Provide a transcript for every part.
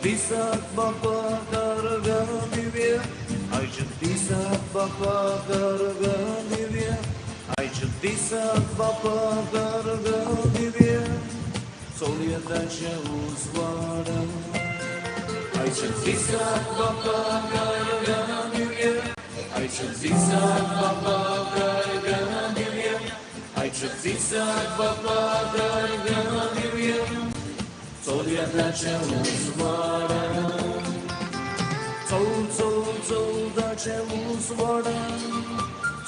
Disak Bapa Karga Divya, Aichet Disak Bapa Karga Divya, Aichet Disak Bapa Karga Divya, Soliadacha Uzvara. Aichet Disak Bapa Karga Divya, Aichet Disak Bapa Karga Divya, Aichet Disak Bapa Karga Divya. Soliadacha Uzvara, Soliadacha Uzvara,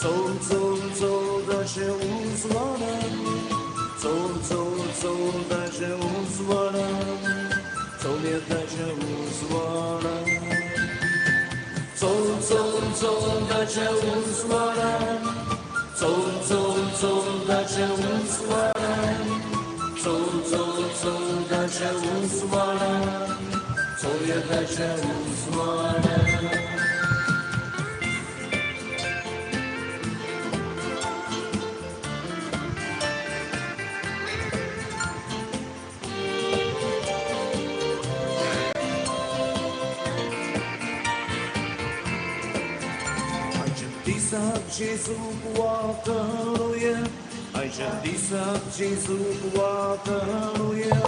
Soliadacha Uzvara, Soliadacha Uzvara, Soliadacha Uzvara, Soliadacha Uzvara, Soliadacha Uzvara. Soliadacha Uzvara, Soliadacha Uzvara. Aichet Disak Jesus Wakaruya, Aichet Disak Jesus Wakaruya,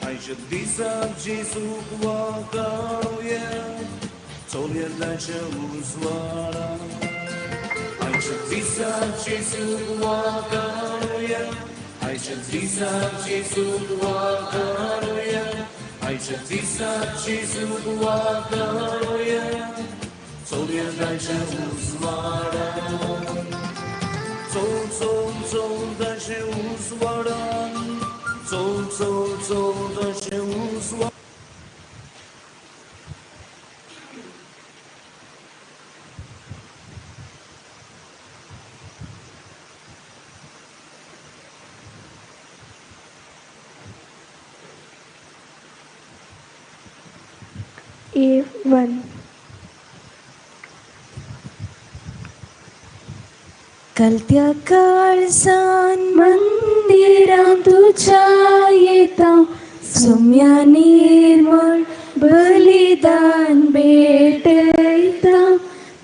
Aichet Disak Jesus Wakaruya, Soliadacha Uzvara. Aichet Disak Jesus Wakaruya, Aichet Disak Jesus Wakaruya, Aichet Disak Jesus Wakaruya, Soliadacha Uzvara. Soliadacha Uzvara, Soliadacha Uzvara. A1. कलत्या काळजान मंदिरां तुझ्या येता, सोम्या निर्मळ बलिदान भेटयता,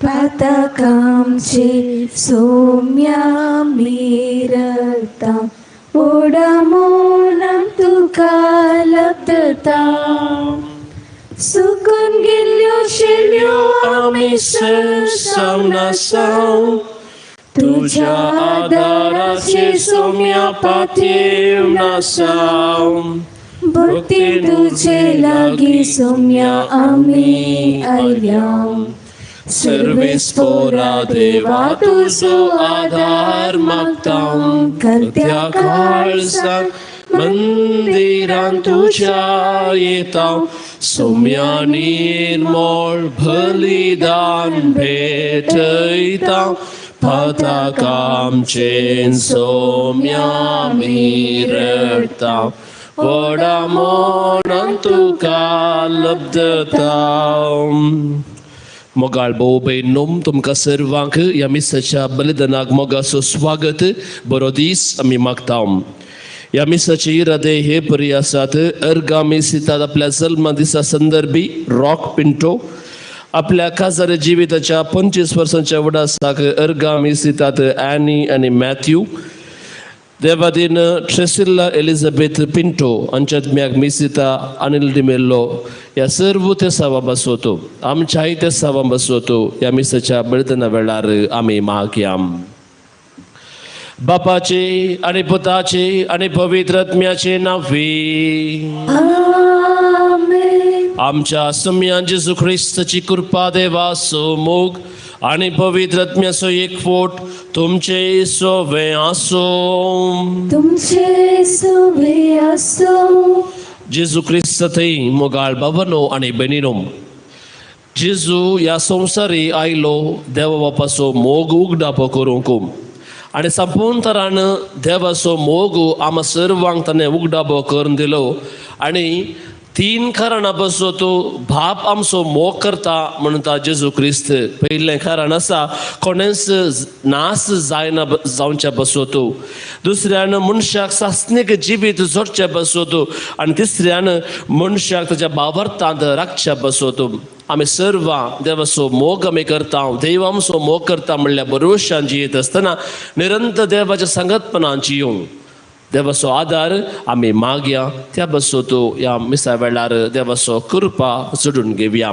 पातकामचे Saumya मिरता, Voda मोनाम तुका लब्धता. सुकून गेल्यो शेल्यो आमी सरसाव नासाव, तुझ्या आदाराचे सोम्या पातीव नासाव. भक्ती तुझे लागी सोम्या आमी आयल्या, सर्वेस्परा देवा तुझो आधार मागतां. कलत्या काळजान मंदिरान तुझ्या येता, सोम्या निर्मळ बलिदान भेटयता, पातकामचें सोम्या मिरता, ओडा मोनान तुका लब्धता. मोगाळ भाऊ भयणींनो, तुमकां सर्वांक ह्या मिसाच्या बलिदानाक मोगाचो स्वागत, बरो दीस आमी मागता. ह्या मिसाची इरादे हे परी आसात. अर्गामी सितात आपल्या जल्म दिसा संदर्भी रॉक पिंटो आपल्या खासदार जिविताच्या 25 वर्सांच्या वडासाक अर्गामी सितात ॲनी आणि मॅथ्यू. देवादीन ट्रेसिल्ला एलिझाबेथ पिंटो हांच्यात्म्याक मिसिता अनिल डिमेल्लो ह्या सर्व ते सावा बसवतो. आमच्याही ते सावा बसवतो. ह्या मिसाच्या बलिदाना वेळार आमी मागया. बापाचे आणि पुताचे आणि पवित्र आत्म्याचे नावे. आमच्या सम्या जेजू ख्रिस्ताची कृपा, देवाचो मोग आणि पवित्र आत्म्याचो एकवट तुमचे सोवे आसो. तुमचे सोवे आसो. जेजू क्रिस्त थंय मोगाळ बाबांनो आनी भयणीनो, जेजू ह्या संवसारी आयलो देवा बापाचो मोग उगडापो करूंक आनी संपूर्ण तरान देवाचो मोग आम्हा सर्वांक ताणें उगडापो करून दिलो. आनी 3 कारणां पासून तो बाप आमचो मोग करता म्हणटा जेजू क्रिस्त. पयलें कारण आसा कोणेंच नास जायना जावच्या पासून तो. दुसऱ्यान मनशाक सासणीक जिवीत जोडच्या पासून तो. आनी तिसऱ्यान मनशाक ताच्या बाबर्तांत राखच्या पासून तो. आमी सर्वां देवाचो मोग आमी करता. देव आमचो मोग करता म्हणल्यार बरोवशान जियेत आसतना निरंतर देवाच्या संगतपणान जियोंक देवाचो आदार आमी मागया. त्या पासून तो ह्या मिसा वेळार देवाचो कृपा जोडून घेवया.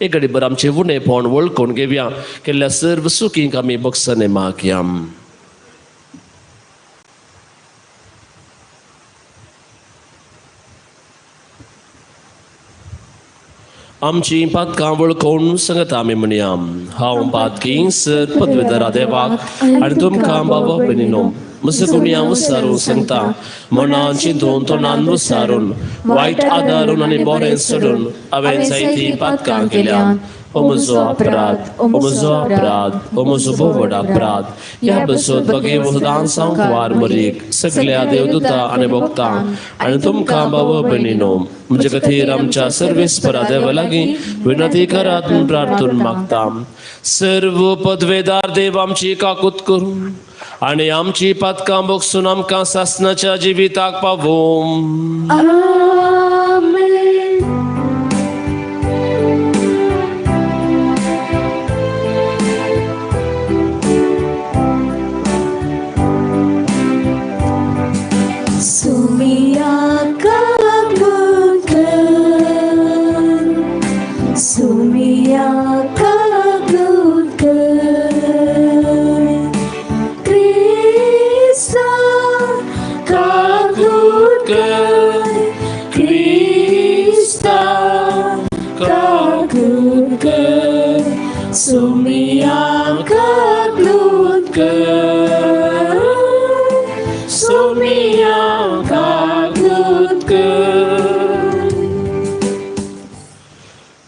एक घडी भर आमचे उणेपण वळखून घेवया. केल्ल्या सर्व सुखींक आमी बक्षणे मागया. आमची पातकां वळखून संगत आमी म्हणया. हांव पातकीं सर पदवेदारा देवाक आनी तुमकां बाबा भयणीनो मसकुणिया विचारून सांगता. मनान चिंतून तोंडान विचारून वायट आदारून आनी बरें सोडून हांवें जायतीं पातकां केल्यात. ओ म्हजो अपराध, ओ म्हजो अपराध, ओ म्हजो भोवड अपराध. ह्या बसत बगे वदान सांगवार मरीक सगळ्या देवदूतां आनी भक्तां आनी तुमकां बाबा भयणीनो म्हणजे खातीर आमच्या सर्वेस्परा देवा लागीं विनंती करात म्हूण प्रार्थून मागता. सर्व पदवेदार देव आमची काकूत करून आनी आमची पातकां बगसून आमकां सासणाच्या जिविताक पावों.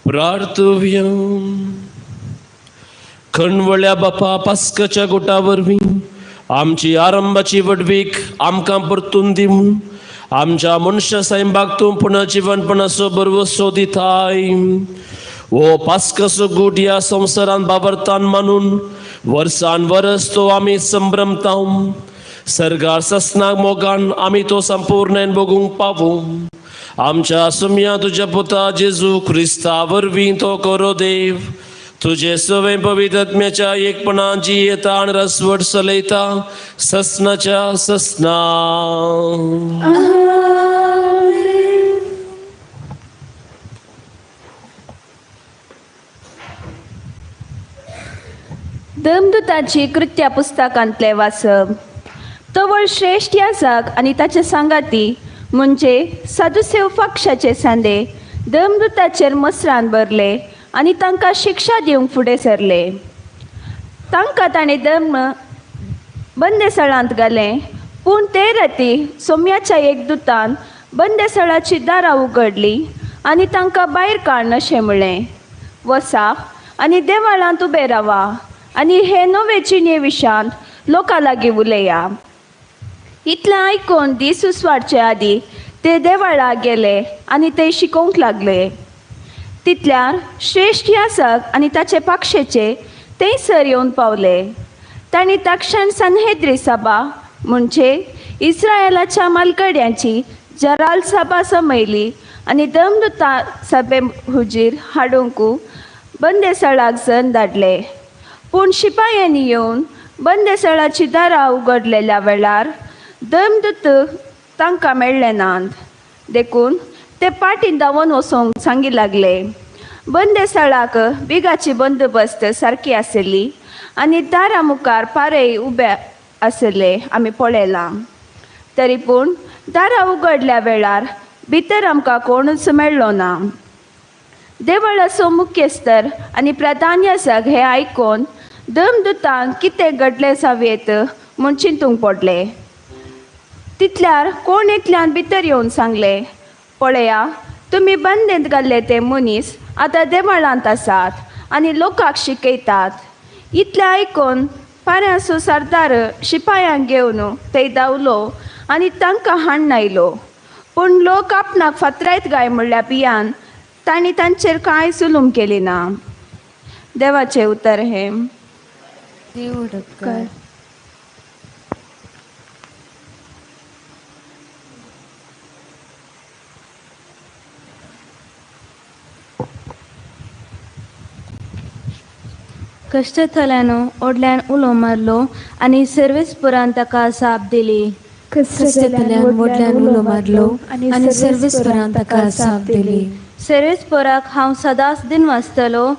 प्रार्थुव्या. खणवळ्या बापा पास्काच्या गुटा वरवीं आमची आरंभाची वडवीक आमकां परतून दिवूं. आमच्या मनुष्य सैंबाक तूं पुनर्जीवनपणाचो बरवसो दिताय. वो पास्काचो गूट ह्या संवसारान बाबरतान मानून वर्सान वरस तो आमी संभ्रमता. सर्गार ससनाक मोगान आमी तो संपूर्णेन बगूंक पावूं. आमच्या सुम्या तुज्या पुता जेजू क्रिस्ता वरवीं तो करो देव. तुझे सवय पवित्रात्म्याच्या एकपणान जी येता आनी रसवट चलयता ससनाच्या ससना. दमदूताची कृत्या पुस्तकांतले वाचप. तवळ श्रेष्ठ याजक आनी ताचे सांगाती म्हणजे सदुसेव पक्षाचे सांदे दमदूताचेर मसरान भरले आनी तांकां शिक्षा दिवंक फुडें सरले. तांकां ताणें बंदेसळांत घालें. पूण ते राती सोम्याच्या एक दुतान बंदेसळाची दारां उगडलीं आनी तांकां भायर काड अशें म्हणलें, वसा आनी देवाळांत उबे रावा आनी हे नवे चिने विशांत लोकां लागीं उलया. इतलें आयकून दीस उसवाडचे आदीं ते देवाळाक गेले आनी ते शिकोवंक लागले. तितल्यार श्रेष्ठ याजक आनी ताचे पक्षेचे थंयसर येवन पावले. तांणी तक्षण सन्हेद्री सभा म्हणजे इस्रायेलाच्या मालगड्यांची जराल सभा समयली आनी दमदूता सभे हुजीर हाडूंक बंदेसळाक जन धाडले. पूण शिपायांनी येवन बंदेसळाची दारां उगडलेल्या वेळार दमदूत तांकां मेळ्ळे नात. देखून ते पाटीन धांवन वचोंक सांगी लागले. बंदेसळाक बिगाची बंदोबस्त सारकी आसली आनी दारां मुखार पारय उबे आसले आमी पळयलां. तरी पूण दारां उगडल्या वेळार भितर आमकां कोणूच मेळ्ळो ना. देवळाचो मुख्यस्तर आनी प्रधान याजक हें आयकून दमदूतांक कितें घडलें जावेत म्हूण चिंतूंक पडलें. तितल्यार कोण एकल्यान भितर येवन सांगलें, पळया, तुम्ही बंदेंत घाल्ले ते मनीस आतां देवळांत आसात आनी लोकांक शिकयतात. इतलें आयकून फाऱ्यांचो सरदार शिपायांक घेवन थंय धांवलो आनी तांकां हाडून आयलो. पूण लोक आपणाक फातरायत गाय म्हणल्या पियान तांणी तांचेर कांय जुलूम केली ना. देवाचें उतर हें. देव कर. कश्टथल्यानो ओडल्यान उलो मारलो आनी सर्वेस्पुरान ताका साप दिली. कश्टतल्यान वडल्यान उलो मारलो आनी सर्वेस्परान ताका साप दिली. सर्वेस्पुराक हांव सदांच दिन वाचतलो,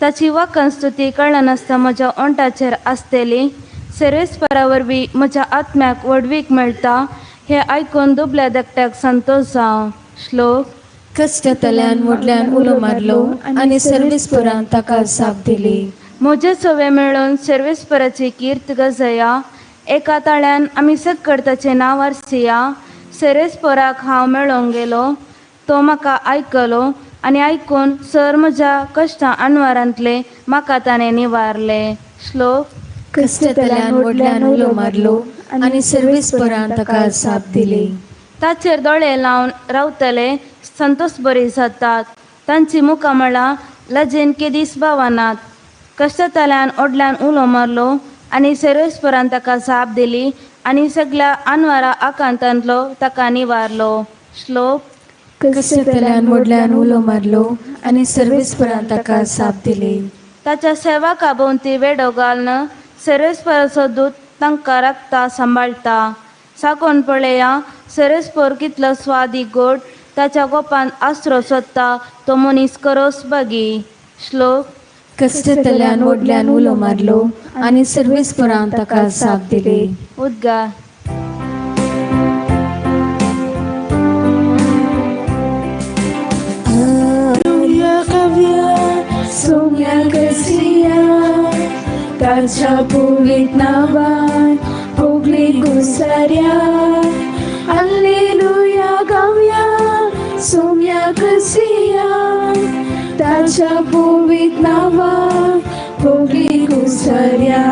ताची वाकण स्तुती कळनासता म्हज्या ओंटाचेर आसतली. सर्वेस्परा वरवीं म्हज्या आत्म्याक वडवीक मेळटा, हें आयकून दुबल्या धाकट्याक संतोश जावं. श्लोक. कश्टतल्यान वडल्यान उलो मारलो आनी सर्वेस्परान ताका साप दिली. म्हजे सवे मेळून सर्वेस्पराची कीर्त गजया, एका ताळ्यान आमी सक्कड ताचें नांव आरसिया. सर्वेस्पराक हांव मेळोंक गेलो, तो म्हाका आयकलो आनी आयकून सर म्हज्या कश्टां आनवारांतले म्हाका ताणें निवारले. श्लोक. कश्टतल्यान वडल्यान उलो मारलो आनी सर्वेस्परान ताका साप दिली. ताचेर दोळे लावन रावतले संतोश बरी जातात, तांची मुखां मळां लजेन केदीस भावनात. कश्टतल्यान ओडल्यान उलो मारलो आनी सर्वेस्परान ताका साप दिली आनी सगळ्या आनवारा आकांतांतलो ताका निवारलो. श्लोक. कश्टतल्यान वडल्यान उलो मारलो आनी सर्वेस्परान ताका साप दिली. ताच्या सेवाका भोवती वेडो घालन सर्वेस्पराचो दूत तांकां राखता सांबाळटा. साकोन पळया, सर्वेस्पर कितलो स्वादी गोड, ताच्या गोपान आसरो सोदता तो मनीस करोस बागी. श्लोक. कश्टतल्यान वडल्यान उलो मारलो आनी सर्वेस्परान ताका साप दिली. उद्गार. सोम्या कसिया ताच्या पवित्र नावान होगली घुसऱ्या. हालेलुया गावया सोम्या कसिया ताच्या पवित्र नावान होगली घुसऱ्या.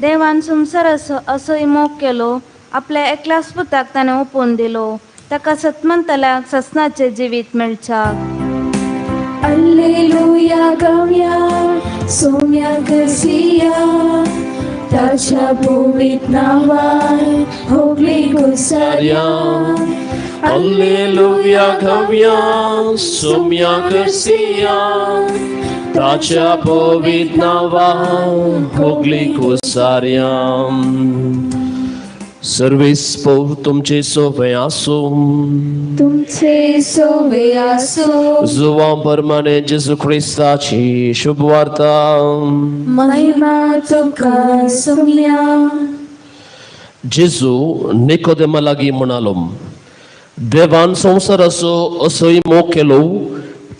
देवान संसार असोय मोग केलो, आपल्या एकल्याच पुताक ताणें ओपून दिलो, ताका सतमंतल्याक ससनाचें जिवीत मेळच्याक. हालेलुया गावया सोम्या कसिया ताच्या पवित्र नावान होगली घुसऱ्या. Alleluia गाऊया सोम्या कसिया ताच्या पवित्र नावान होगली घुसऱ्या. सर्वेस्पर तुमचे सोवे आसो. तुमचे सोवे आसो. जुवा परमाने जेजू ख्रिस्ताची शुभ वार्ता. महिमा तुका सोम्या. जेजू निकोदेमा लागीं म्हणालो, देवान संसार असोय मोग केलो,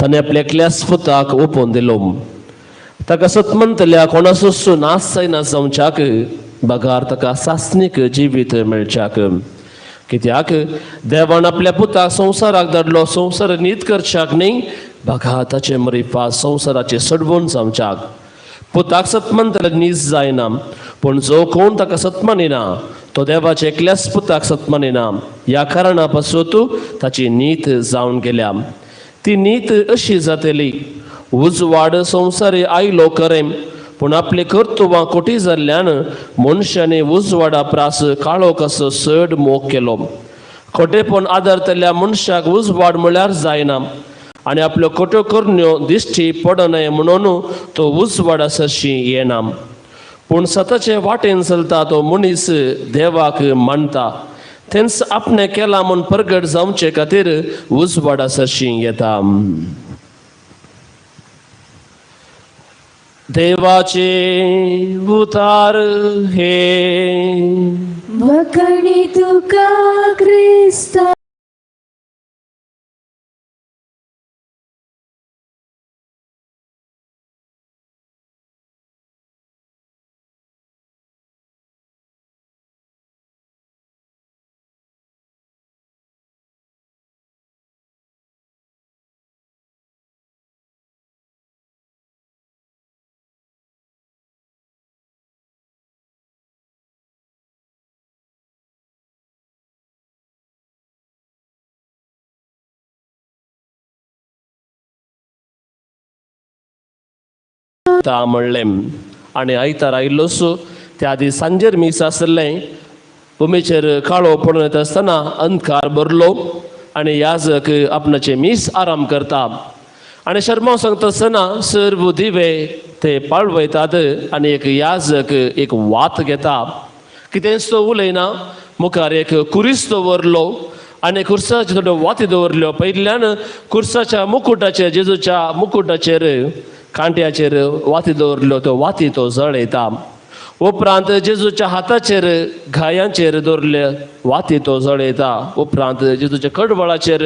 ताणें आपल्या एकल्याच पुताक ओपोवन दिलो. ताका सतमंतल्या कोणाचो नाश जायना जावच्याक, बगार ताका सासनीक जिवीत मेळच्याक. कित्याक देवान आपल्या पुताक संवसाराक धाडलो संवसार नीत करच्याक न्ही, बगा ताचे मरिपा संवसाराचे सडवून जावच्याक. पुताक सतमंतल्या नीज जायना, पूण जो कोण ताका सतमानिना तो देवाचे एकल्याच पुताक सतमानिना. ह्या कारणा पासून ताची नीत जावन गेल्या. ती नीत अशी जातली, उजवाड संवसारी आयलो खरें, पूण आपले कर्तुवां खोटी जाल्ल्यान मनशांनी उजवाडा प्रास काळो कसो चड मोग केलो. खोटेपण आदारतल्या मनशाक उजवाड म्हळ्यार जायना आनी आपल्यो खोट्यो करण्यो दिश्टी पडनय म्हणून तो उजवाडा सरशी येना. पूण सताचे वाटेन चलता तो मनीस देवाक मानता, तेंच आपणें केला म्हूण प्रगट जावचे खातीर उजवाडा सरशी येता. देवाचे उतार हे. वखणी तुका क्रिस्ता. ता म्हणलें आनी आयतार आयिल्लोच त्या आदी सांजेर मीस आसलें उमेचेर काळो पडून येता आसतना अंधकार भरलो आनी याजक आपणाचे मीस आराम करता आनी शर्मा सांगता आसतना सर्व दिवे ते पाळवयतात आनी एक याजक एक वात घेता कितेंच तो उलयना मुखार एक कुरीस दवरलो आनी कुर्साचे थोड्यो वाती दवरल्यो पयल्यान कुर्साच्या मुकुटाचेर जेजूच्या मुकुटाचेर कांट्याचेर वाती दवरल्यो त्यो वाती तो जळयता उपरांत जेजूच्या हाताचेर घायांचेर दवरले वाती तो जळयता उपरांत जेजूच्या कडवळाचेर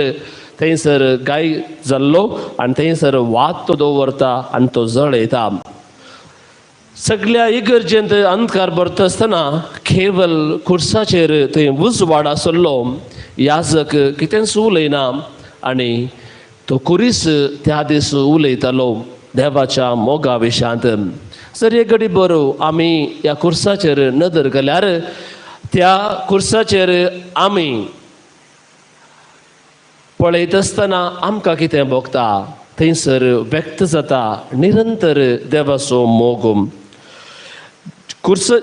थंयसर गाय जाल्लो आनी थंयसर वात तो दवरता आनी तो जळयता सगळ्या इगर्जेंत अंधकार भरता आसतना केवल कुर्साचेर थंय उजवाड आसलो याजक कितेंच उलयना आनी तो कुरीस त्या दीस उलयतालो देवाच्या मोगा विशांत जर एक घडी बरो आमी ह्या कुर्साचेर नदर केल्यार त्या कुर्साचेर आमी पळयत आसतना आमकां कितें भोगता थंयसर व्यक्त जाता निरंतर देवाचो मोग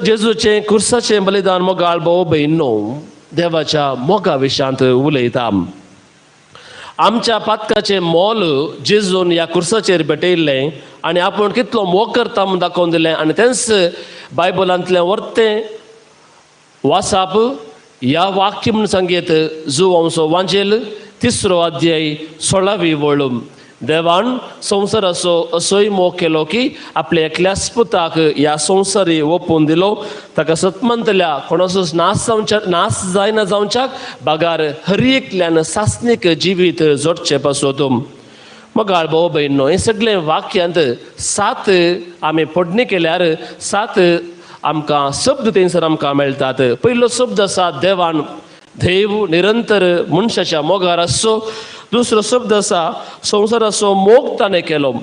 जेजूचें कुर्साचें बलिदान मोगाळ भाव भयणो देवाच्या मोगा विशांत उलयता आमच्या पातकाचें मोल जेजून ह्या कुर्साचेर भेटयल्लें आनी आपूण कितलो मोग करता म्हूण दाखोवन दिलें आनी तेंच बायबलांतलें वर्तें वाचप ह्या वाक्य म्हूण सांगीत जो आमचो वांजेल 3रो अध्याय 16वी वळ देवान संवसाराचो असोय मोग केलो की आपल्या एकल्याच पुताक ह्या संवसारी ओपून दिलो ताका सतमंतल्या कोणाचोच नाश जायना जावच्याक बागार हर एकल्यान सासनीक जिवीत जोडचें पासत मोगाळ भाव भयणो हें सगळें वाक्यांत 7 आमी पडणी केल्यार 7 आमकां शब्द थंयसर आमकां मेळटात पयलो शब्द आसा देवान देव निरंतर मनशाच्या मोगार आसचो दुसरो शब्द आसा संवसाराचो मोग ताणें केलो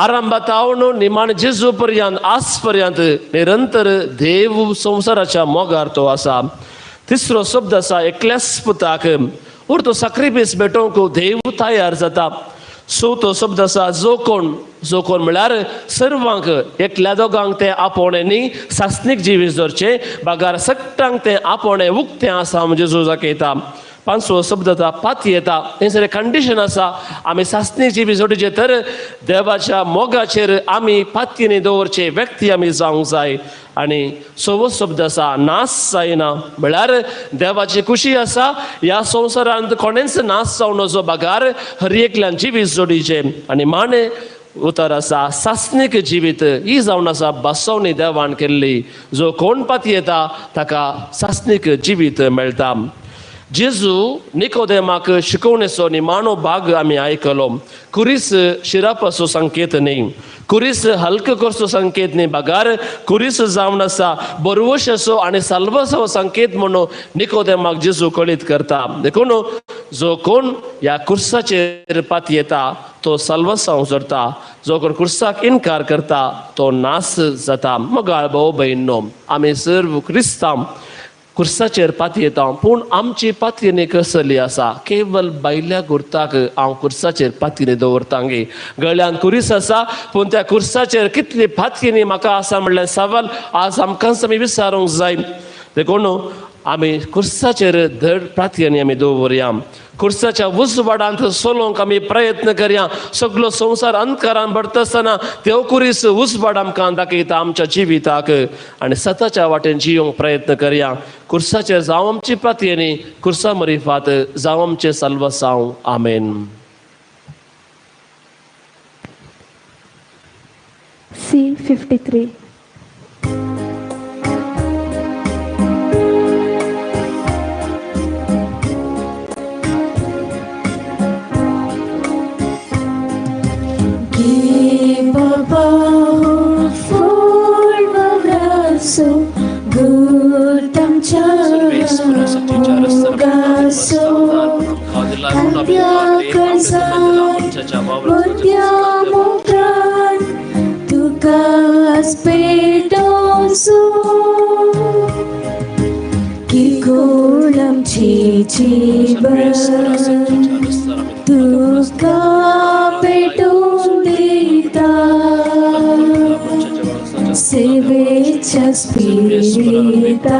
आरंभातावन निमाण जेजू पर्यंत आज पर्यंत निरंतर देव संवसाराच्या मोगार तो आसा तिसरो शब्द आसा एकल्याच पुताक और तो सॅक्रिफायस भेटोवंक देव तयार जाता चवथो शब्द आसा जो कोण म्हळ्यार सर्वांक एकल्या दोगांक तें आपोवणें न्ही सासनीक जिवीत जोडचें बागार सगळ्यांक तें आपोवणें उक्तें आसा म्हणजे जेजू दाखयता 5वो शब्द येता पाती येता थंयसर कंडिशन आसा आमी सासनीक जिवीत जोडचें तर देवाच्या मोगाचेर आमी पातयेनी दवरचे व्यक्ती आमी जावंक जाय आनी 6वो शब्द आसा नाश जायना म्हळ्यार देवाची खुशी आसा ह्या संवसारांत कोणेंच नाश जावं नजो बागार हर एकल्यान जिवीत जोडीचें आनी माने उतर आसा सासनीक जिवीत ही जावन आसा बसवणी देवान केल्ली जो कोण पाती येता ताका सासनीक जिवीत मेळटा जेजू निकोदेमाक शिकोवणेचो निमाणो भाग आमी आयकलो कुरीस शिरापाचो संकेत न्ही कुरीस हलको करचो संकेत न्ही बागार कुरीस जावन आसा बरवशाचो आनी साल्वाचो संकेत म्हणून निकोदेमाक जेजू कळीत करता देखून जो कोण ह्या कुर्साचेर पाती येता तो साल्वासांव जोडटा जो कोण कुर्साक इन्कार करता तो नाश जाता मोगाळ भाव भयणो आमी सर्व क्रिस्तांव कुर्साचेर पाती येता पूण आमची पातयेनी कसली आसा केवल बायल्या गुर्ताक हांव कुर्साचेर पातयेनी दवरता गे गळ्यान कुरीस आसा पूण त्या कुर्साचेर कितली पातयेनी म्हाका आसा म्हणल्यार सवाल आज आमकांच आमी विचारूंक जाय देखून आमी कुर्साचेर धड पातयेनी आमी दवरया कुर्साच्या उजवाडांत सोलोवंक आमी प्रयत्न करया सगळो संवसार अंधकारान भरता आसतना त्यो कुरीस उजवाड आमकां दाखयता आमच्या जिविताक आनी सताच्या वाटेन जियोंक प्रयत्न करया कुर्साचेर जावं आमची पातयेनी कुर्सा मरिफात जावं आमचे साल्वासांव आमेन C53 तुका पेटून दिता देवाच्या स्पिरिता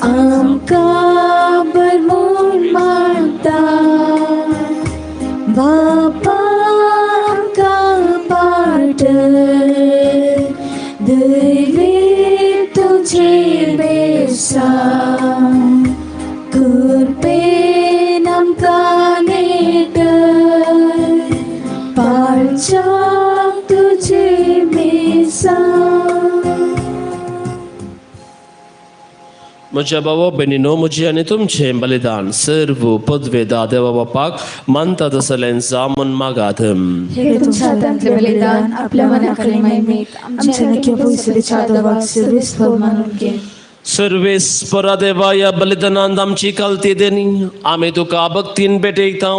आमकां बरमून मागता बापा आमकां पाट दैवे तुझे बेसा कृपेन आमकां नेट पाळच्या तुझे मेसा. म्हज्या भावा भयणीनो, म्हजे आनी तुमचें बलिदान सर्व पदवेदा देवा बापाक मानता तसलें जामून मागात. हे तुमच्या हातांतले बलिदान आपल्या मनाखाली महिमेत आमच्या नक्की पवित्रेच्या देवाक सर्वेस्वर मानून घे. सर्वेस्परा देवा, या बलिदानांत आमची कालती देनी आमी तुका भक्तीन भेटयता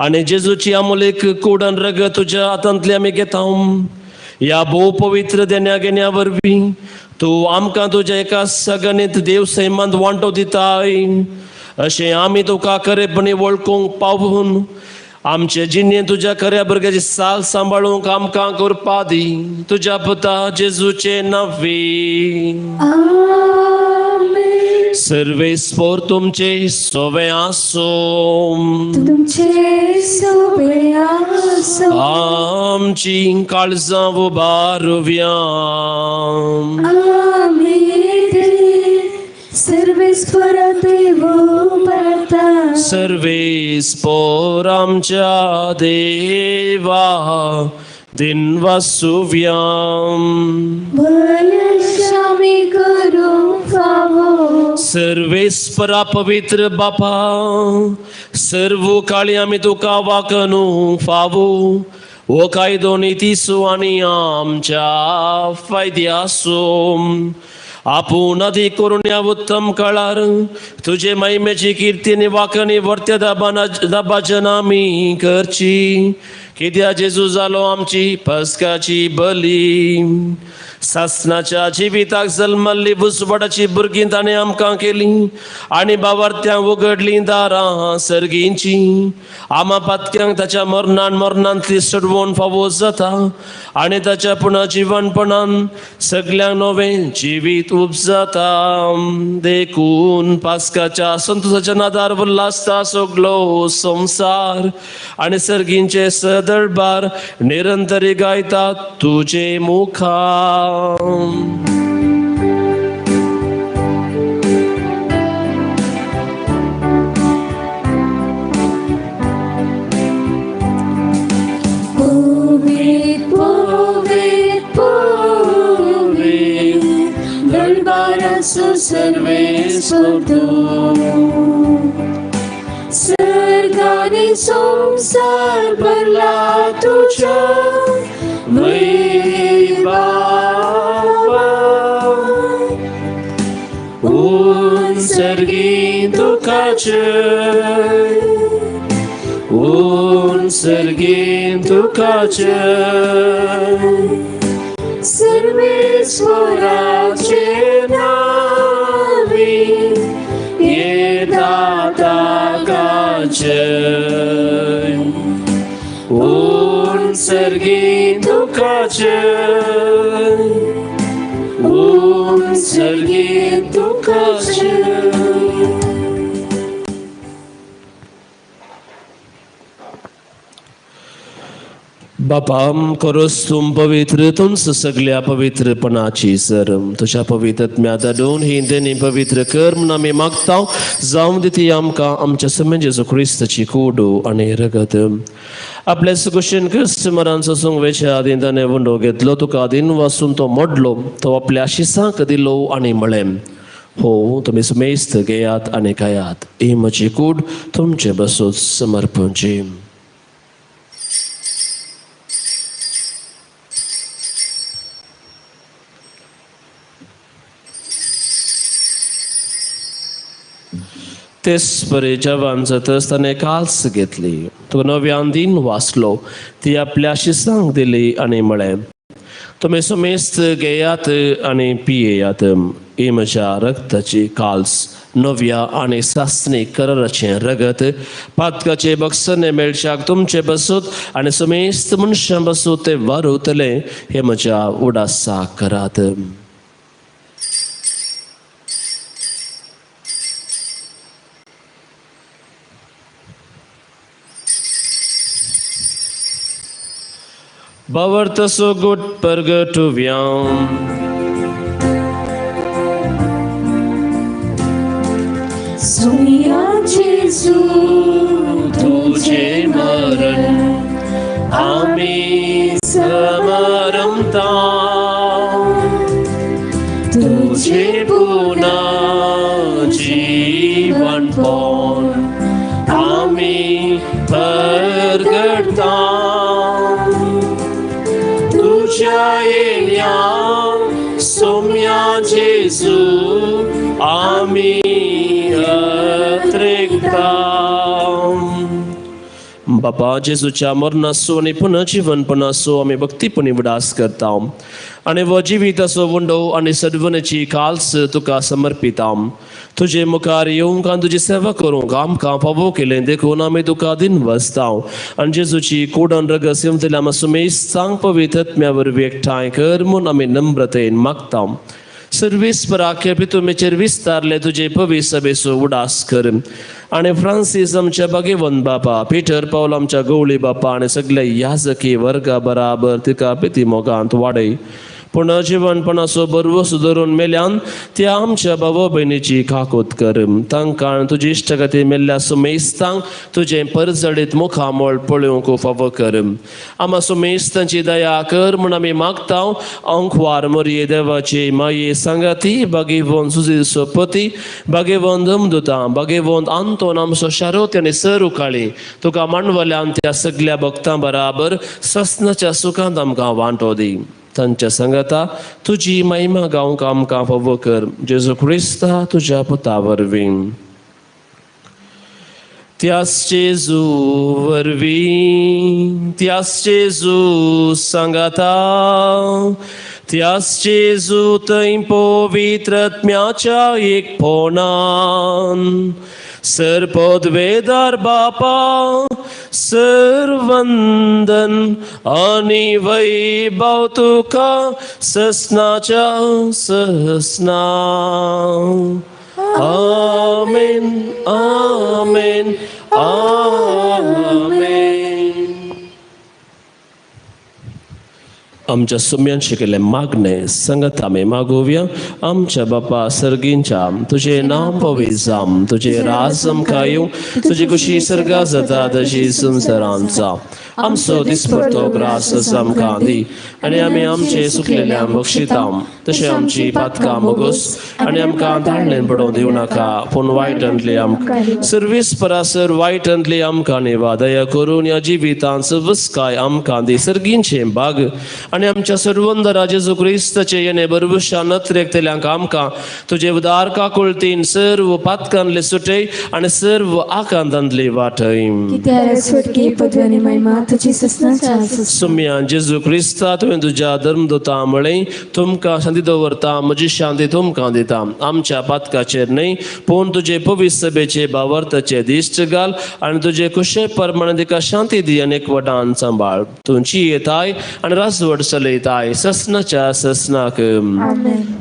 आनी जेजूची अमोलीक कूड रग तुज्या हातांतली आमी घेता. या भोव पवित्र देण्या घेण्या वरवीं तूं आमकां तुज्या एका सगणित देव सैमांत वांटो दिताय. अशें आमी तुका खरेपणी वळखूंक पावून आमचे जिणेंत तुज्या खऱ्या भुरग्याची साल सांबाळूंक आमकां करपा दी. तुज्या पुता जेजूचे नांवी. सर्वेस्पोर तुमचे सोवे आसो. तुमचे सोबे आसो. आमची काळजां उबारुव्या. सर्वेस्वर देवो माता. सर्वेस्पोर आमच्या देवा दिन वासुव्या. आमी करूं फावो. सर्वेस्परा पवित्र बापा, सर्व काळी आमी तुका वाकनू फावो. ओ कायदो नितीसो आनी आमच्या फायद्यासो. आपूण अधिक करून या उत्तम काळार तुझे महिमेची कीर्तीने वाकणी वर्त्य दाबाजन आमी करची. कित्या जेजू जालो आमची पस्काची बली. सासनाच्या जिविताक जल्मल्ली बुजवडाची भुरगीं ताणें आमकां केली आनी बावार्थ्यांक उगडली दारां सर्गींची. आमा पातक्यांक ताच्या मरणांतली सडवून फावो जाता आनी ताच्या पुना जिवनपणान सगल्यांक नवें जिवीत उपजाता. देखून पास्काच्या संतोशाच्या नादार उल्हासता सगलो संसार आनी सर्गींचे सदळबार निरंतरी गायतात तुजे मुखार. सर्वेस्वर सर्गाने संसार भरला तुझ्या ऊन सर्गी दुखाचे. ऊन सर्गी दुखाचे. सर्वेश्वराचे नावी ये दाता काचे. ऊन सर्गी दुखाचे. ऊन सर्गी दुखाचे. बापा करोस तुम पवित्र तुमच सगळ्या पवित्रपणाची सरम तुझ्या पवित्रत्म्या धाडून ही देणी पवित्र कर म्हूण आमी मागता. जावं दिती आमकां आमच्या समय जेजू क्रिस्ताची कूड आनी रगत. आपल्या सुकुशीन क्रिस्तमरांचो सुंगवेच्या आदीं ताणें वंडो घेतलो. तुका आदीन वाचून तो मोडलो. तो आपल्या शिसांक दिलो आनी म्हळें, हो तुमी सुमेस्त घेयात आनी खायात. ही म्हजी कूड तुमचे बसूच समर्पणची. तेच बरे जवान जातच ताणें काल्स घेतली. तो नव्यान दिन वाचलो. ती आपल्या शिसांक दिली आनी म्हळें, तुम्ही सुमेस्त घेयात आणि पियेयात ही म्हज्या रक्ताची काल्स नव्या आणि सासणी कराराचें रगत पातकाचे बक्षने मेळशाक तुमचे बसूत आणि सुमेस्त मनशां बसूत ते वारुतले हे म्हज्या उडासा करात. Bavarta so good purgatorium. सुनिया जेजू तुझे मरण आम्ही समरमता तुझे पुन्हा जीवन पावून आम्ही परगडता तुझ्या येण्या सोम्या जेजू आम्ही बापा जेजूच्या मरणासो आणि पुन्हा जीवनपणासो आम्ही भक्तीपणी विडास करता आणि व जिविताचो वंडो आणि सद्वनाची काल्स तुका समर्पिता. तुझे मुखार येवंक आनी तुजी सेवा करूंक आमकां फावो केलें देखून आमी तुका दिन वसता आनी जेजूची कोडन रगत येवतले आमी सुमेस्तांक पवित्र आत्म्या वरवीं एकठांय कर म्हूण आमी नम्रतेन मागता. सर्वीस पराख्य पितुमेचेर विस्तारले तुझे पवित्र सभेचो उडास कर आणि फ्रांसीस आमच्या बागेवंत बापा पिटर पावल आमच्या गवळी बापा आणि सगळे याजकी वर्गा बराबर तिका पिती मोगांत वाडय. पूण जीवनपणाचो बरवो सुदारून मेल्यान त्या आमच्या भाव भयणीची काकूत कर. तांकां तुजी इश्टगती मेल्ल्या सुमेस्तांक तुझे परजडीत मुखामोळ पळोवंक फावो कर. आमा सुमेस्तांची दया कर म्हूण आमी मागता. अंकवार मोरये देवाची माये सांगाती बागेवंत सुजीचो पती बागेवंत अमदुता बागेवंत आंतोन आमचो शारोत आनी सर उकाळी तुका मांडवल्यान त्या सगळ्या भक्तां बराबर ससनाच्या सुखांत आमकां वांटो दी. तांच्या संगता तुजी महिमा गावंक आमकां फावो कर. जेजू क्रिस्ता तुज्या पुता वरवीं त्याच जेजू वरवीं त्याच जेजू सांगाता त्याच जेजू थंय पवित्र आत्म्याच्या एकपणान सरपदवेदार बापा सर्वंदन आणि वैभव तुका ससनाच्या ससना. आमेन आमेन आमेन. आमच्या सुम्यांशी केले मागणे संगत आमी मागोवया. आमच्या बापा सर्गींच्या तुझे नाम पवित्र जाम तुझे राज आमकां येवं तुजी कुशी सर्गा जाता तशी संवसारांचा आमचो दिसपडटो ग्रास आमकां दी आनी आमी आमचे सुकलेल्या बक्षिता तशें आमची पातकां मोगोस आनी आमकां धाडलें पडोवं दिवं नाका पूण वायटांतली आमकां सर्वीस परासर वायटांतली आमकां निवा दया करून ह्या जिवितांचो वस्काय आमकां दी. सर्गींचे बाग आनी आमच्या सर्वंदरा जेजू क्रिस्ताचे येणे बरवशा नत्रेकतेल्यांक आमकां तुजे उदार काकुळतीन सर्व पातकांतले सुटय आनी सर्व आकांतांतली वाटय. सुम्या जेजू क्रिस्ता तुवें तुज्या धर्मदूतां म्हळें तुमकां शांती दवरता म्हजी शांती तुमकां दिता. आमच्या पातकाचेर न्हय पूण तुजे पवित्र सभेचे बावर्ताचे दिश्ट घाल आनी तुजे कुशे परमाणे तिका शांती दी आनी एकवटान सांबाळ. तुमची येताय आनी राजवट चलयताय ससनाच्या ससनाक.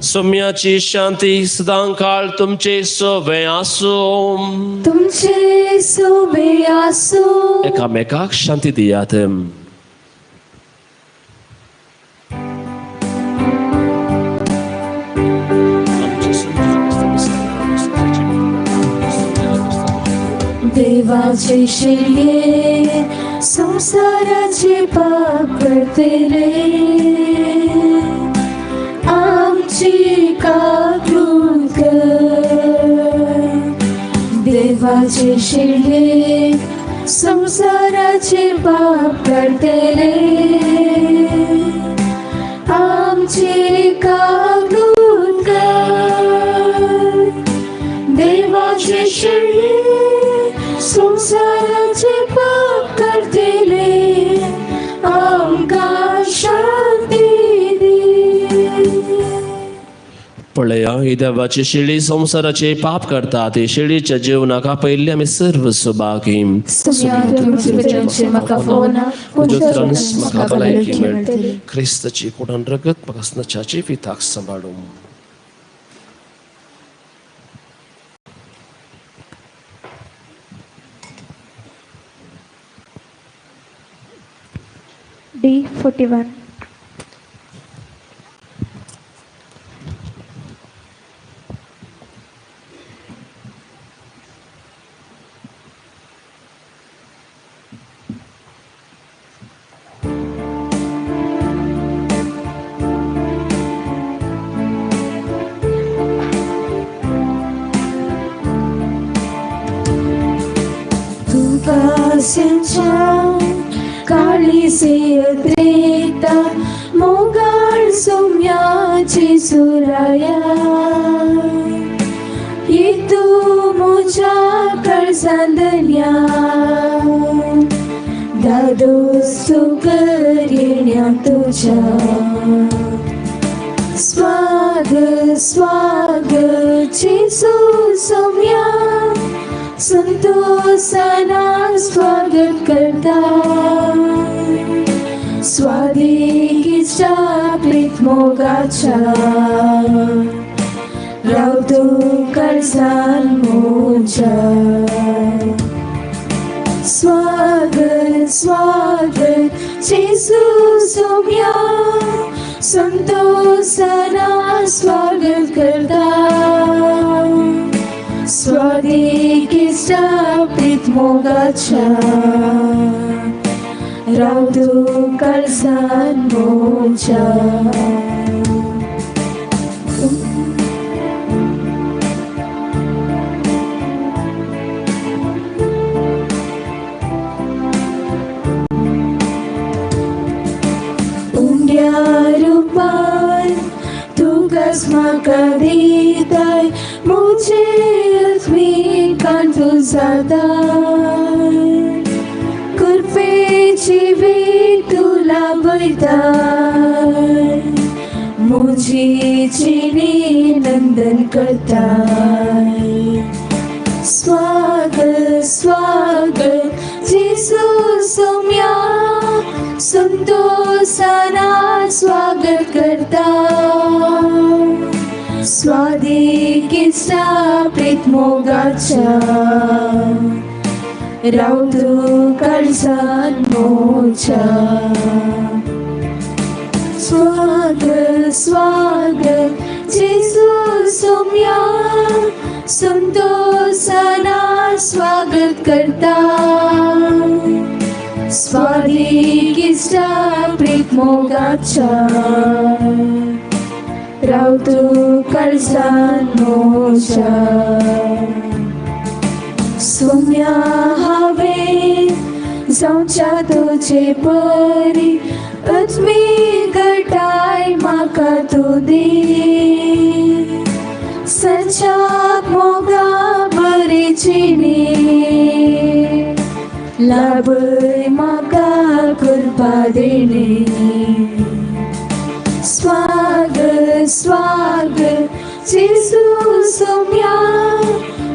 सुम्याची शांती सदां काळ तुमचे सोबे आसूं तुमचे सोबे आसूं. एकामेकाक शांती दियात. देवाचे शैये संसाराचे पाप करतेले आमची काकून कर. देवाचे शैये संसाराचे पाप करतेले आमची काकून कर. देवाचे शैये संसाराचे पाप करतेले आमकां शांती दी. पळया ही देवाची शेळी संसाराचे पाप करता ते शेळीच्या जेवणाका पहिले आम्ही सर्व सुभागी म्हाका फोना म्हाका भलायकी मेळटली ख्रिस्ताची कुडान रगत म्हाका स्नचाचे पिताक सांबाळूं D41. Tu paciencia काळीसे त्रेता मोगाळ सोम्याची सुराया येतू मोच्या कळसांदल्या दादो सुकर येण्या तुझ्या स्वाग स्वाग जेसू सोम्या संतोषाना स्वागत करता स्वादिष्टा प्रीत मोगाच्या रावतू कळसाण मोच्या स्वागत स्वागत जेसू सोम्या संतोषाना स्वागत करता स्वादिष्टा प्रीत मोगाच्या रावतू कळसाण मोच्या रूपान तुगस म्हाका दिताय मुझे एकमेकान तुझादा कृपेची वेळ तुला बैताय मुझी चिनी नंदन करताय स्वागत स्वागत जेसू सोम्या संतोषाना स्वागत करता स्वादिष्टा प्रीत मोगाच्या रावतू कळसाण मोच्या स्वागत स्वागत जेसू सोम्या संतोषाना स्वागत करता स्वादिष्टा प्रीत मोगाच्या रावतू कळसाण मोच्या सोम्या हावे जावच्या तुझे परी अजमी गटाय म्हाका तू दे सचाक मोगा बरेची न्ही लाभय म्हाका कृपा देणे स्वागत स्वागत जेसू सोम्या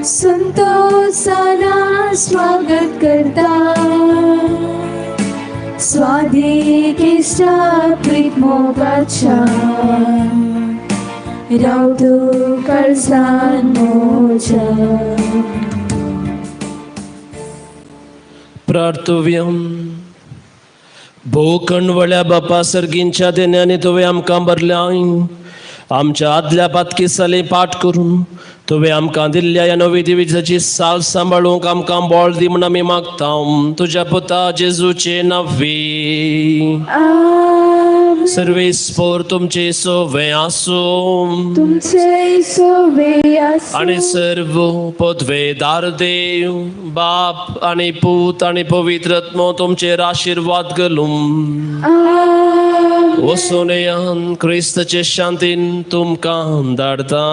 संतोषाना स्वागत करता स्वादिष्टा प्रीत मोगाच्या रावतू कळसाण मोच्या प्रार्थुव्यम भोकणवळ्या बापा सर्गींच्या देण्याने तुवें आमकां भरल्याय आमच्या आदल्या पातकीसाले पाठ करून तुवें आमकां दिल्ल्या ह्या नवी दिवजाची साल सांबाळूंक आमकां बोळ दी म्हूण आमी मागता तुज्या पुता जेजूचे नव्वे सर्वेस्पोर तुमचे सोवे आसूं तुमचे सोवे आसूं आणि सर्व पदवेदार देव बाप आणि पूत आणि पवित्रत्म तुमचेर आशीर्वाद घालूं वसोनेयान क्रिस्ताचे शांतीन तुमकां धाडता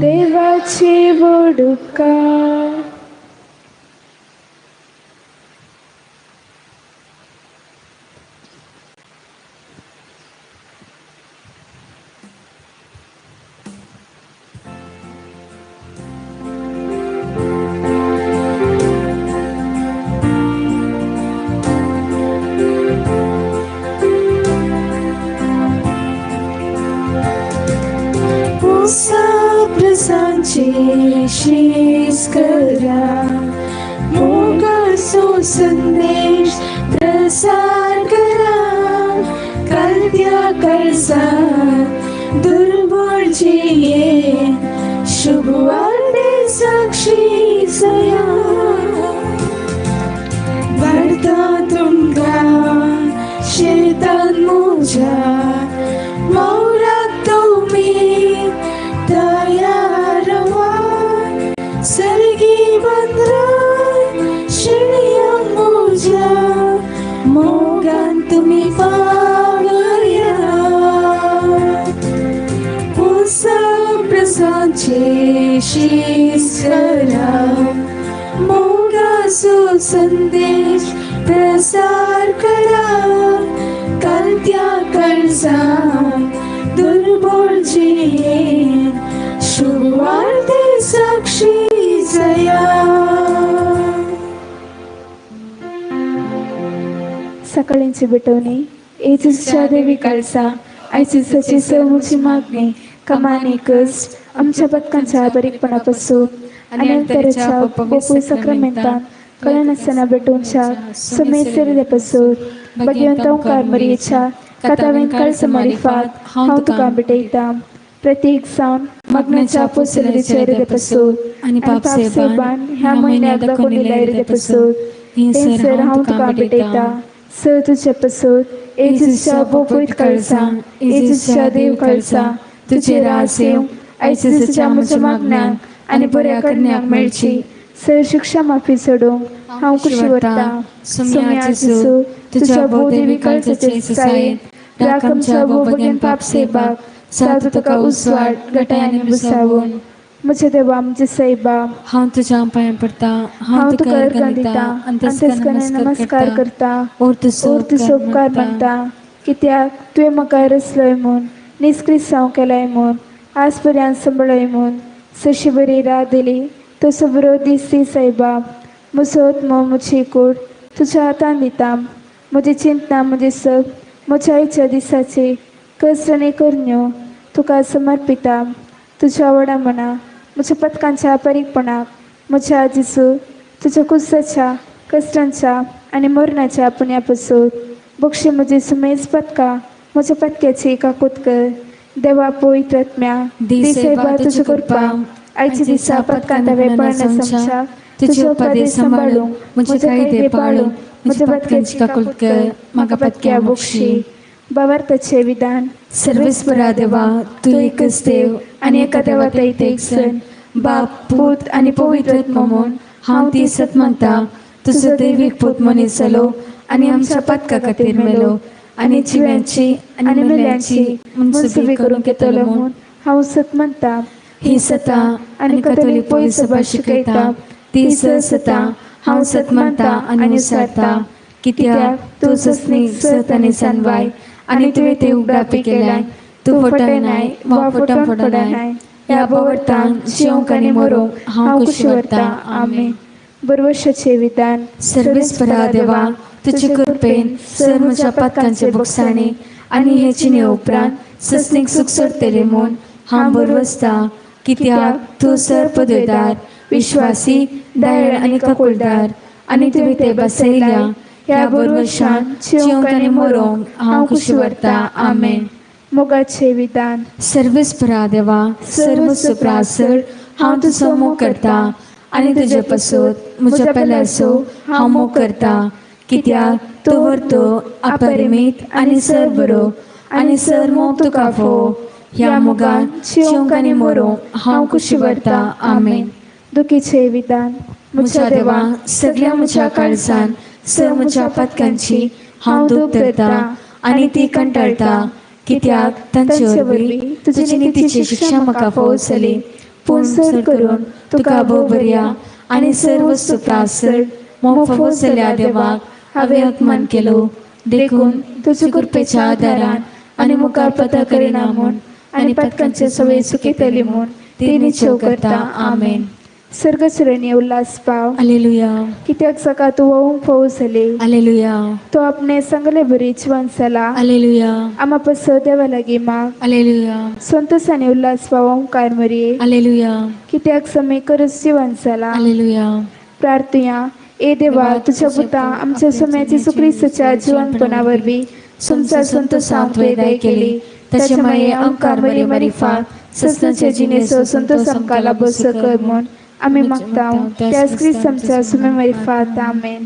देवाचे व्हड उपकार प्रसादांचे शीस करा, मोगासो संदेश प्रसार करा. कळत्या कळसात दुर्बळ जिये, शुभवार्ते साक्षी सया. वाढता तुमका शेतात मोजा, मौरात तुम्ही तयार व्हा. सर्गी बंदरात शिण्या मोजा, मोगान तुम्ही पावया. प्रसादचे शीस करा, मोगासो संदेश प्रसार करा. कळत्या कळसात दुर्बळ जिये, शुभवार्ते साक्षी जया. सकाळींची भेटवणी येशूच्या देवी कळसा, आयची समुची मागणी कमाने कष्ट आमच्या पथकांच्या बारीकपणापासून आणि अंतराच्या पवित्र सक्रमेंतान कळनासना भेटूनच्या समेत सेरेपासून भगवंत ओंकार मरियेच्या कथावेन कळस मारिफात हांव तुका भेटयता. प्रत्येक जावन मग्नाच्या पोसलेच्या हृदयापासून आणि पापसेबान ह्या म्हयन्याक दाखवलेल्या हृदयापासून थंयसर हांव तुका भेटयता. सर तुझ्या पासून येशूच्या पवित्र कळसा, येशूच्या देव कळसा, तुझे राज येवं आयच्या म्हज्या मागण्यांक आनी बऱ्या करण्याक मेळची. सर शिक्षा माफी सोडूंक हांव खुशी वता. सोम्या जेजू तुझ्या भोवदेवी कळसाचे सायेन राख आमच्या भोवभगेन पाप सेबाक. साधू तुका उसवाड गटायांनी बुसावून. म्हज्या देवा आमचे सैबा, हांव तुज्या पांयां पडटा, हांव तुका अर्घ दिता, अंतस्करणान नमस्कार करता. और तुजो उपकार मागता, कित्याक तुवें म्हाका रचलोय म्हूण, निष्क्रिसांव केलाय म्हूण, आज पर्यंत सांबाळय म्हूण. जशी बरी रात दिली तसो बरो दीस दी सैबा. म्हजो आत्मो म्हजी कूड तुज्या हातान दिता. म्हजी चिंतना म्हजी सब म्हज्या आयच्या दिसाची कश्ट आनी करण्यो तुका समर्पिता. तुज्या आवडा मना म्हज्या पथकांच्या बारीकपणाक म्हज्या जेजू तुज्या कुस्साच्या कश्टांच्या आनी मरणाच्या पुण्या पासून बक्षी म्हजी सुमेज पथकां म्हज्या पथक्याची काकूत कर. देवा पवित्र आत्म्या दी सैबा तुजी कृपा आयच्या दिसा पथकांत वेपार समच्या तुजे उपदेश सांबाळूंक म्हजे कायदे पाळूंक म्हज्या पथक्याची काकूत कर. म्हाका पथक्या बक्षी. भावार्थाचे विधान. सर्वेस्परा देवा तू एकच देव आनी एका देवात एक सण बाप पूत आनी पवित्र आत्मा म्हूण हांव ती सत मानता. तुजो दैवीक पूत मनीस जालो आनी आमच्या पथका खातीर मेलो आनी जिव्यांची आनी मेल्यांची मनसुबी करूंक येतलो म्हूण हांव सत म्हणटा. ही सता आनी कथोलीक पवित्र सभा शिकयता ती सता हांव सत मानता आनी उसारता. कित्याक तूं सस्नीक सत आनी सानवाय आनी तुवें ते उगडापी केल्याय. तूं फटयनाय वा फटोवन पडनाय. ह्या बावटान जिवंक आनी मरूंक हांव खुशी वरता. आमेन. बरवशाचे विधान. सर्वेस्परा देवा तुजे कृपेन सर म्हज्या पथकांचे बुकसाणी आनी हे चिने उपरांत सस्नीक सुख सोडटले म्हूण हांव बरवसता. कित्याक तूं सर पदवेदार, विश्वासी, दयाळ आनी ककुळदार आनी तुवें ते बसयल्या. ह्या बरवशान जिवंक आनी मरूंक हांव खुशी वरता. आमेन. मोगाचे विधान. सर्वेस्परा देवा सर्व सुप्रासर हांव तुजो मोग करता आनी तुजे पासून म्हज्या पेल्याचो हांव मोग करता. कित्याक तूं व्हरतो अपरिमीत आनी सर बरो आनी सर मोग तुका फोव. ह्या मोगान जिवंक आनी मरूंक हांव खुशी वरता. आमेन. दुखीचे विधान. म्हज्या देवा सगळ्या म्हज्या काळजान सर म्हज्या पथकांची हांव दूख धरता आनी ती कंटाळटा. कित्याक तांचे वरवीं तुजी नितीची शिक्षा म्हाका फोव जाली. पूण सर करून तुका भोव बऱ्या आनी सर्व सुप्रासर मोग फोव जाल्या देवाक हांवें अपमान केलो. देखून तुजे कृपेच्या आदारान आनी मुखार पता करिना म्हूण आनी पथकांचे सवय सुखीतली म्हूण ती निचेव करता. आमेन. सर्गसुरणी उल्हास पाव अलेलुया कित्याक सका तू वोवंक पोवसले अलेलुया तो आपणे संगले बरी जिवन जाला अलेलुया आमा पसो देवा लागी माग अलेलुया संतोष आनी उल्हास पाव ओंकार मरिये अलेलुया कित्याक समी करस जिवन जाला अलेलुया प्रार्थुया ए देवा तुझ्या पुता आमच्या सोम्याची सुक्रिस्तच्या जिवनपणा वरवी तुमचा संतोषांक वेदय केली त्याच्या माये ओंकार मरी मरी फार सस्तनचे जिनेसो संतोष आमकां लाभस कर म्हूण आमी मागता त्याच क्रिस्त आमच्या सोम्या मरी फार आमेन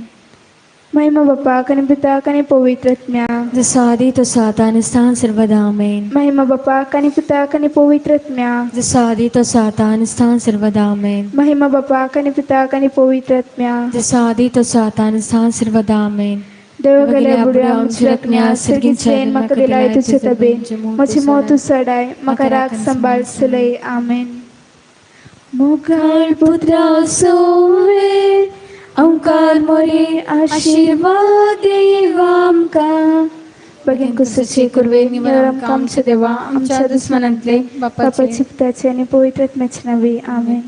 महिमा बापाक आनी पिताक आनी पवित्र आत्म्याक जसो आदी तसो आता आणि स्थान सर्वदा आमेन महिमा बापाक आनी पिताक आनी पवित्र आत्म्याक जसो आदी तसो आता आणि स्थान सर्वदा आमेन महिमा बापाक आनी पिताक आनी पवित्र आत्म्याक जसो आदी तसो आता आणि स्थान सर्वदा आमेन देव गेल्या बुड्या आमची रखण्या सर्गीचेन म्हाका दिलाय तुझे तबेन म्हजी मोत उसडाय म्हाका राख सांबाळ सलय आमेन मुखार पुत्रा सोवे ओंकार मोरे आशीर्वाद देवा आमकां बेगीन कुसचे कुरवे निवार आमकां आमच्या देवा आमच्या दुस्मनांतले बापाचे पिताचे आनी पवित्र आत्म्याचे नांवे आमेन